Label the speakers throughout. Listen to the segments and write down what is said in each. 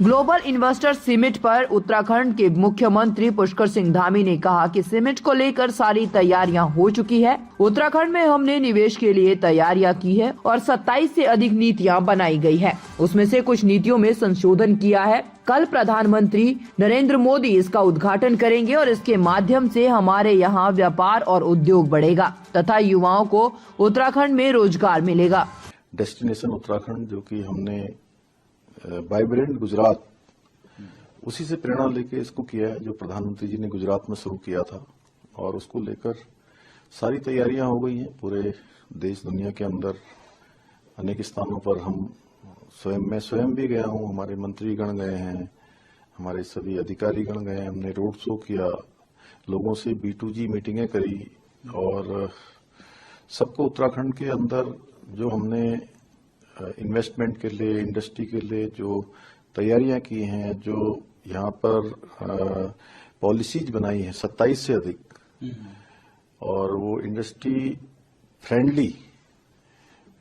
Speaker 1: Global investor summit पर उत्तराखंड के मुख्यमंत्री पुष्कर सिंह धामी ने कहा कि समिट को लेकर सारी तैयारियां हो चुकी है। उत्तराखंड में हमने निवेश के लिए तैयारियां की है और 27 से अधिक नीतियां बनाई गई है। उसमें से कुछ नीतियों में संशोधन किया है। कल प्रधानमंत्री नरेंद्र मोदी इसका उद्घाटन करेंगे और इसके माध्यम से हमारे यहाँ व्यापार और उद्योग बढ़ेगा तथा युवाओं को उत्तराखंड में रोजगार मिलेगा।
Speaker 2: डेस्टिनेशन उत्तराखंड जो कि हमने वाइब्रेंट गुजरात उसी से प्रेरणा लेके इसको किया है, जो प्रधानमंत्री जी ने गुजरात में शुरू किया था और उसको लेकर सारी तैयारियां हो गई हैं। पूरे देश दुनिया के अंदर अनेक स्थानों पर मैं स्वयं भी गया हूं, हमारे मंत्रीगण गए हैं, हमारे सभी अधिकारीगण गए हैं। हमने रोड शो किया, लोगों से B2G मीटिंगें करी और सबको उत्तराखंड के अंदर जो हमने इन्वेस्टमेंट के लिए, इंडस्ट्री के लिए जो तैयारियां की हैं, जो यहाँ पर पॉलिसीज बनाई हैं 27 से अधिक, और वो इंडस्ट्री फ्रेंडली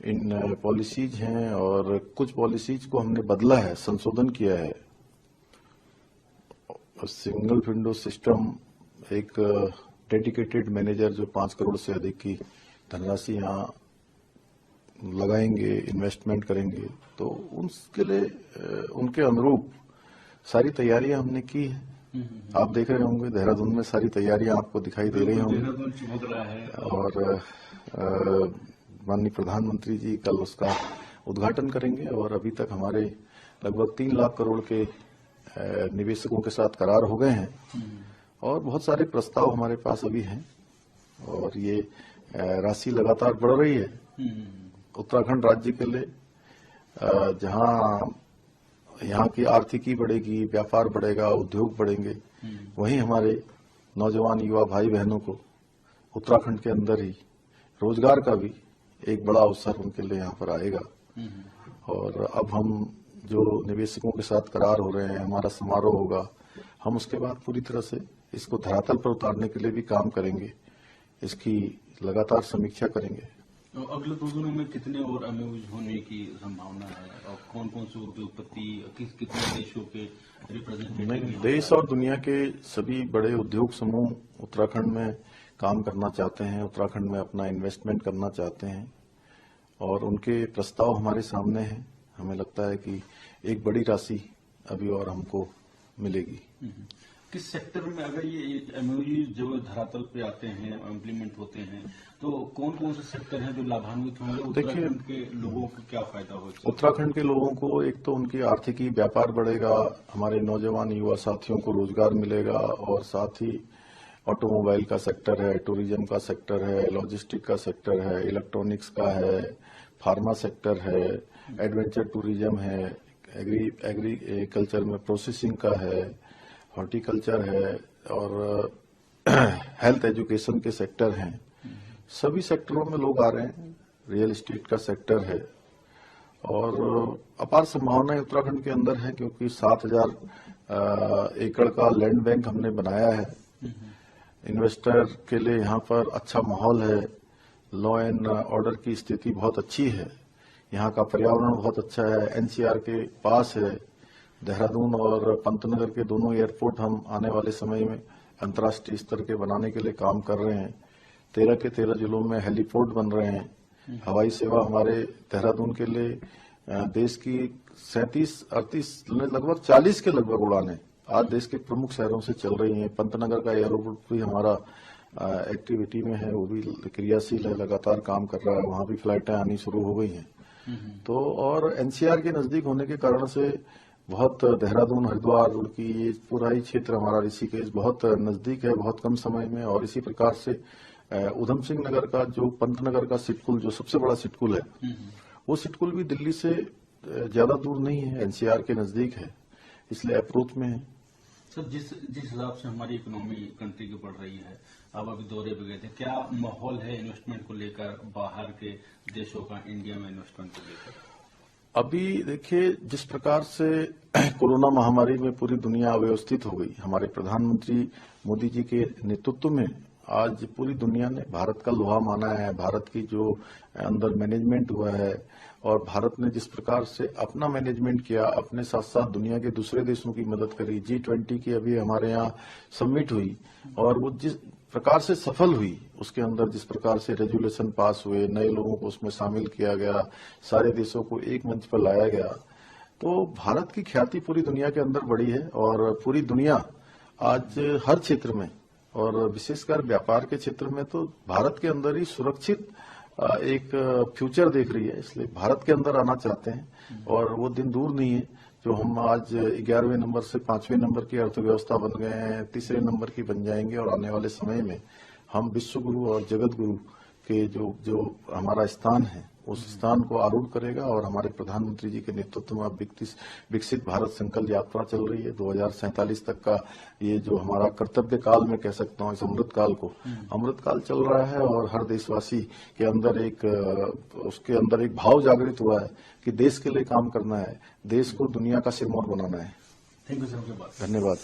Speaker 2: इन पॉलिसीज हैं और कुछ पॉलिसीज को हमने बदला है, संशोधन किया है। सिंगल विंडो सिस्टम, एक डेडिकेटेड मैनेजर जो 5 करोड़ से अधिक की धनराशि यहाँ लगाएंगे, इन्वेस्टमेंट करेंगे, तो उसके लिए उनके अनुरूप सारी तैयारियां हमने की है। आप देख रहे होंगे देहरादून में सारी तैयारियां आपको दिखाई दे रही होंगी और माननीय प्रधानमंत्री जी कल उसका उद्घाटन करेंगे और अभी तक हमारे लगभग 3 लाख करोड़ के निवेशकों के साथ करार हो गए हैं और बहुत सारे प्रस्ताव हमारे पास अभी हैं और ये राशि लगातार बढ़ रही है। उत्तराखंड राज्य के लिए जहां यहाँ की आर्थिकी बढ़ेगी, व्यापार बढ़ेगा, उद्योग बढ़ेंगे, वहीं हमारे नौजवान युवा भाई बहनों को उत्तराखंड के अंदर ही रोजगार का भी एक बड़ा अवसर उनके लिए यहाँ पर आएगा। और अब हम जो निवेशकों के साथ करार हो रहे हैं, हमारा समारोह होगा, हम उसके बाद पूरी तरह से इसको धरातल पर उतारने के लिए भी काम करेंगे, इसकी लगातार समीक्षा करेंगे।
Speaker 3: तो अगले 2 दिनों में कितने और एमओयू होने की संभावना है और कौन कौन से उद्योगपति कितने देशों के रिप्रेजेंटेटिव?
Speaker 2: देश और दुनिया के सभी बड़े उद्योग समूह उत्तराखंड में काम करना चाहते हैं, उत्तराखंड में अपना इन्वेस्टमेंट करना चाहते हैं और उनके प्रस्ताव हमारे सामने हैं। हमें लगता है कि एक बड़ी राशि अभी और हमको मिलेगी।
Speaker 3: किस सेक्टर में अगर ये एमओयू जो धरातल पे आते हैं, इम्प्लीमेंट होते हैं, तो कौन कौन से सेक्टर हैं जो लाभान्वित होंगे? उत्तराखंड के लोगों को क्या फायदा हो?
Speaker 2: उत्तराखंड के लोगों को एक तो उनकी आर्थिकी, व्यापार बढ़ेगा, हमारे नौजवान युवा साथियों को रोजगार मिलेगा और साथ ही ऑटोमोबाइल का सेक्टर है, टूरिज्म का सेक्टर है, लॉजिस्टिक का सेक्टर है, इलेक्ट्रॉनिक्स का है, फार्मा सेक्टर है, एडवेंचर टूरिज्म है, एग्रीकल्चर में प्रोसेसिंग का है, हॉर्टिकल्चर है और हेल्थ एजुकेशन के सेक्टर हैं। सभी सेक्टरों में लोग आ रहे हैं। रियल एस्टेट का सेक्टर है और अपार संभावनाएं उत्तराखंड के अंदर है क्योंकि 7000 एकड़ का लैंड बैंक हमने बनाया है। इन्वेस्टर के लिए यहाँ पर अच्छा माहौल है, लॉ एंड ऑर्डर की स्थिति बहुत अच्छी है, यहाँ का पर्यावरण बहुत अच्छा है, NCR के पास है। देहरादून और पंतनगर के दोनों एयरपोर्ट हम आने वाले समय में अंतर्राष्ट्रीय स्तर के बनाने के लिए काम कर रहे हैं। 13 के 13 जिलों में हेलीपोर्ट बन रहे हैं। हवाई सेवा हमारे देहरादून के लिए देश की 37-38 लगभग 40 के लगभग उड़ानें आज देश के प्रमुख शहरों से चल रही हैं। पंतनगर का एयरपोर्ट भी हमारा एक्टिविटी में है, वो भी क्रियाशील है, लगातार काम कर रहा है, वहां भी फ्लाइटें आनी शुरू हो गई हैं। तो और NCR के नजदीक होने के कारण से बहुत देहरादून, हरिद्वार, रुड़की, ये पूरा ही क्षेत्र हमारा ऋषिकेश बहुत नजदीक है, बहुत कम समय में। और इसी प्रकार से उधम सिंह नगर का जो पंतनगर का सिटकुल जो सबसे बड़ा सिटकुल है, वो सिटकुल भी दिल्ली से ज्यादा दूर नहीं है, NCR के नजदीक है, इसलिए अप्रोच में है।
Speaker 3: सर, जिस हिसाब से हमारी इकोनॉमी कंट्री की बढ़ रही है, आप अभी दौरे पे गए थे, क्या माहौल है इन्वेस्टमेंट को लेकर बाहर के देशों का इंडिया में इन्वेस्टमेंट को लेकर?
Speaker 2: अभी देखिए, जिस प्रकार से कोरोना महामारी में पूरी दुनिया अव्यवस्थित हो गई, हमारे प्रधानमंत्री मोदी जी के नेतृत्व में आज पूरी दुनिया ने भारत का लोहा माना है। भारत की जो अंदर मैनेजमेंट हुआ है और भारत ने जिस प्रकार से अपना मैनेजमेंट किया, अपने साथ साथ दुनिया के दूसरे देशों की मदद करी। G20 की अभी हमारे यहाँ समिट हुई और वो जिस प्रकार से सफल हुई, उसके अंदर जिस प्रकार से रेजुलेशन पास हुए, नए लोगों को उसमें शामिल किया गया, सारे देशों को एक मंच पर लाया गया, तो भारत की ख्याति पूरी दुनिया के अंदर बढ़ी है। और पूरी दुनिया आज हर क्षेत्र में और विशेषकर व्यापार के क्षेत्र में तो भारत के अंदर ही सुरक्षित एक फ्यूचर देख रही है, इसलिए भारत के अंदर आना चाहते हैं। और वो दिन दूर नहीं है जो हम आज 11वें नंबर से 5वें नंबर की अर्थव्यवस्था बन गए हैं, 3रे नंबर की बन जाएंगे और आने वाले समय में हम विश्व गुरु और जगत गुरु के जो हमारा स्थान है, उस स्थान को आरूढ़ करेगा। और हमारे प्रधानमंत्री जी के नेतृत्व में विकसित भारत संकल्प यात्रा चल रही है 2047 तक का। ये जो हमारा कर्तव्य काल में कह सकता हूँ, इस अमृत काल को, अमृत काल चल रहा है और हर देशवासी के अंदर उसके अंदर एक भाव जागृत हुआ है कि देश के लिए काम करना है, देश को दुनिया का सिरमौर बनाना है।
Speaker 3: Thank you sir.
Speaker 2: धन्यवाद।